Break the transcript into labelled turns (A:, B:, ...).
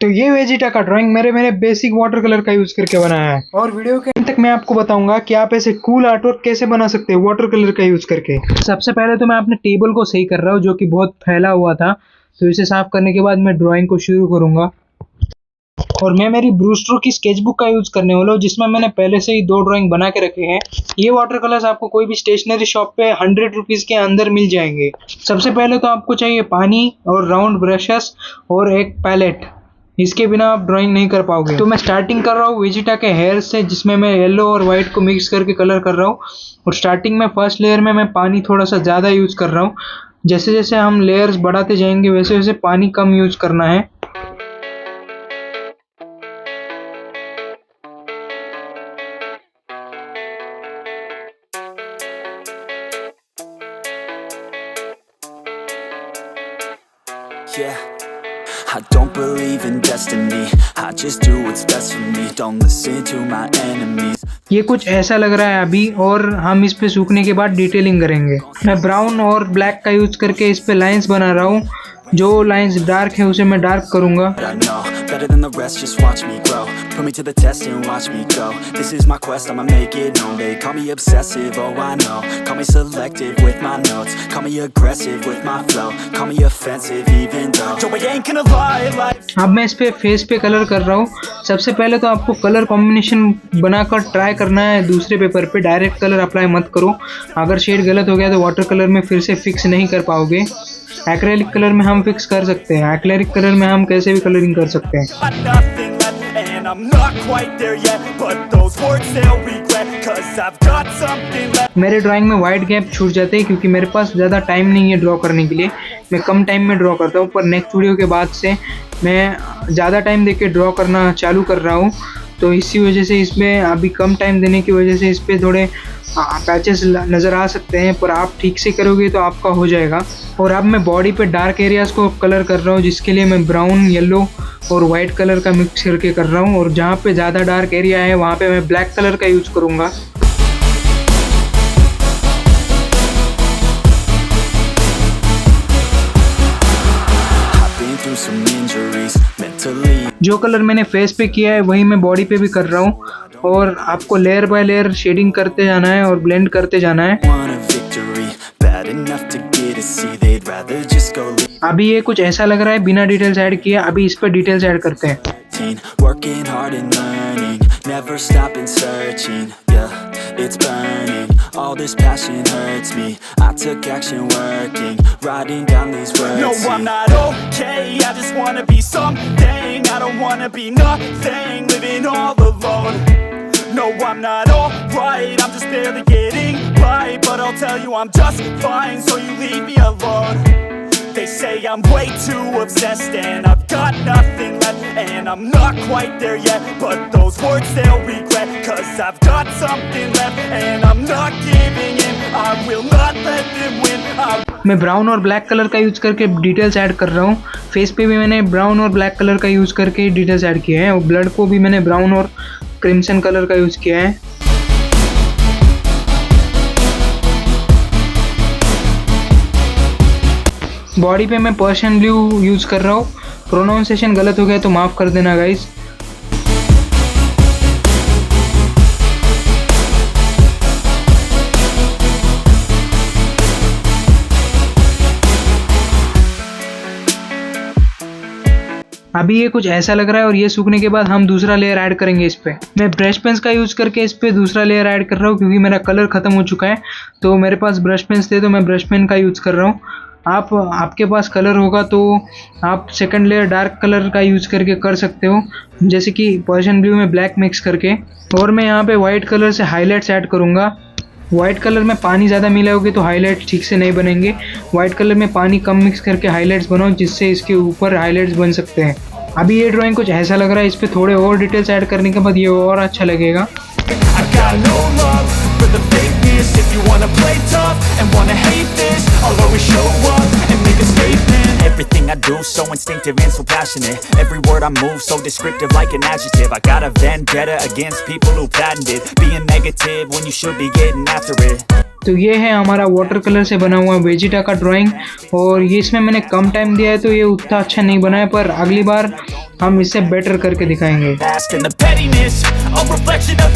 A: तो ये वेजिटा का ड्राइंग मेरे बेसिक वाटर कलर का यूज करके बनाया है और वीडियो के अंत तक मैं आपको बताऊंगा कि आप ऐसे कूल आर्ट वर्क कैसे बना सकते हैं वाटर कलर का यूज करके। सबसे पहले तो मैं अपने टेबल को सही कर रहा हूँ जो कि बहुत फैला हुआ था, तो इसे साफ करने के बाद मैं ड्राइंग को शुरू करूंगा। और मैं मेरी ब्रूस्टर की स्केचबुक का यूज करने वाला हूँ जिसमें मैंने पहले से ही 2 ड्राइंग बना के रखे हैं। ये वाटर कलर्स आपको कोई भी स्टेशनरी शॉप पे 100 रुपीज के अंदर मिल जाएंगे। सबसे पहले तो आपको चाहिए पानी और राउंड ब्रशेस और एक पैलेट, इसके बिना आप ड्राइंग नहीं कर पाओगे। तो मैं स्टार्टिंग कर रहा हूँ वेजिटा के हेयर से, जिसमें मैं येलो और व्हाइट को मिक्स करके कलर कर रहा हूँ। और स्टार्टिंग में फर्स्ट लेयर में मैं पानी थोड़ा सा ज़्यादा यूज कर रहा हूँ। जैसे जैसे हम लेयर्स बढ़ाते जाएंगे वैसे वैसे पानी कम यूज करना है।
B: Yeah, I don't believe in destiny. I just do what's best for me. Don't listen to my enemies.
A: ये कुछ ऐसा लग रहा है अभी, और हम इस पे सूखने के बाद डिटेलिंग करेंगे। मैं ब्राउन और ब्लैक का यूज करके इस पे लाइंस बना रहा हूँ। जो लाइंस डार्क है उसे मैं डार्क करूंगा।
B: But I know better than the rest, just watch me grow. Put me to the test and watch me go. This is my quest, I'ma make it known. They call me obsessive, oh I know. Call me selective with my notes. Call me aggressive with my flow. Call me offensive even though Joe, I ain't gonna lie like.
A: अब मैं इस पे face पे colour कर रहा हूँ। सबसे पहले तो आपको कलर कॉम्बिनेशन बनाकर ट्राई करना है दूसरे पेपर पे। डायरेक्ट कलर अप्लाई मत करो, अगर शेड गलत हो गया तो वाटर कलर में फिर से फिक्स नहीं कर पाओगे। एक्रेलिक कलर में हम फिक्स कर सकते हैं, एक्रेलिक कलर में हम कैसे भी कलरिंग कर सकते हैं।
B: And I'm not quite there yet, but those words they'll regret, 'cause I've got something left.
A: मेरे ड्राइंग में वाइट गैप छूट जाते हैं क्योंकि मेरे पास ज़्यादा टाइम नहीं है ड्रॉ करने के लिए। मैं कम टाइम में ड्रॉ करता हूँ, पर नेक्स्ट वीडियो के बाद से मैं ज़्यादा टाइम देके ड्रॉ करना चालू कर रहा हूँ। तो इसी वजह से इसमें अभी कम टाइम देने की वजह से इस पर थोड़े पैचेस नज़र आ सकते हैं, पर आप ठीक से करोगे तो आपका हो जाएगा। और अब मैं बॉडी पे डार्क एरियाज़ को कलर कर रहा हूँ, जिसके लिए मैं ब्राउन, येलो और वाइट कलर का मिक्स करके कर रहा हूँ। और जहाँ पे ज़्यादा डार्क एरिया है वहाँ पे मैं ब्लैक कलर का यूज़ करूँगा। जो कलर मैंने फेस पे किया है वही मैं बॉडी पे भी कर रहा हूँ। और आपको लेयर बाय लेयर शेडिंग करते जाना है और ब्लेंड करते जाना है। अभी ये कुछ ऐसा लग रहा है बिना डिटेल्स ऐड किए। अभी इस पर डिटेल्स ऐड करते हैं।
B: All this passion hurts me. I took action working, writing down these words. No, I'm not okay. I just wanna be something. I don't wanna be nothing, living all alone. No, I'm not alright. I'm just barely getting by, but I'll tell you I'm just fine. So you leave me alone. They say I'm way too obsessed and I've got nothing left, and I'm not quite there yet, but those words they'll regret, 'cause I've got something left and I'm not giving in. I will not let them win.
A: मैं brown और black colour का use करके details add कर रहा हूँ। Face पे भी मैंने ब्राउन और ब्लैक कलर का यूज़ करके डिटेल्स ऐड किए हैं, और ब्लड को भी मैंने ब्राउन और क्रिम्सन कलर का यूज़ किया है। बॉडी पे मैं पर्शियन ब्लू यूज़ कर रहा हूँ। प्रोनाउंसिएशन गलत हो गया तो माफ़ कर देना गाइस। अभी ये कुछ ऐसा लग रहा है, और ये सूखने के बाद हम दूसरा लेयर ऐड करेंगे इस पे। मैं ब्रश पेन्स का यूज़ करके इस पे दूसरा लेयर ऐड कर रहा हूँ क्योंकि मेरा कलर ख़त्म हो चुका है। तो मेरे पास ब्रश पेन्स थे तो मैं ब्रश पेन का यूज़ कर रहा हूँ। आपके पास कलर होगा तो आप सेकंड लेयर डार्क कलर का यूज़ करके कर सकते हो, जैसे कि पर्शियन ब्लू में ब्लैक मिक्स करके। और मैं यहाँ पे वाइट कलर से हाईलाइट्स ऐड करूँगा। वाइट कलर में पानी ज़्यादा मिलाओगे तो हाईलाइट्स ठीक से नहीं बनेंगे। वाइट कलर में पानी कम मिक्स करके हाईलाइट्स बनाओ, जिससे इसके ऊपर हाईलाइट्स बन सकते हैं। अभी ये ड्राइंग कुछ ऐसा लग रहा है, इस पे थोड़े और डिटेल्स ऐड करने के बाद ये और अच्छा लगेगा।
B: If you wanna play tough and wanna hate this, I'll always show up and make a statement. Everything I do so instinctive and so passionate. Every word I move so descriptive like an adjective. I got a vendetta against people who patented being negative when you should be getting after it.
A: तो ये है हमारा water colour से बना हुआ Vegeta का drawing, और ये इसमें मैंने कम टाइम दिया है तो ये उतना अच्छा नहीं बना है, पर अगली बार हम इससे बेटर करके दिखाएंगे।
B: Past and the pettiness, a reflection of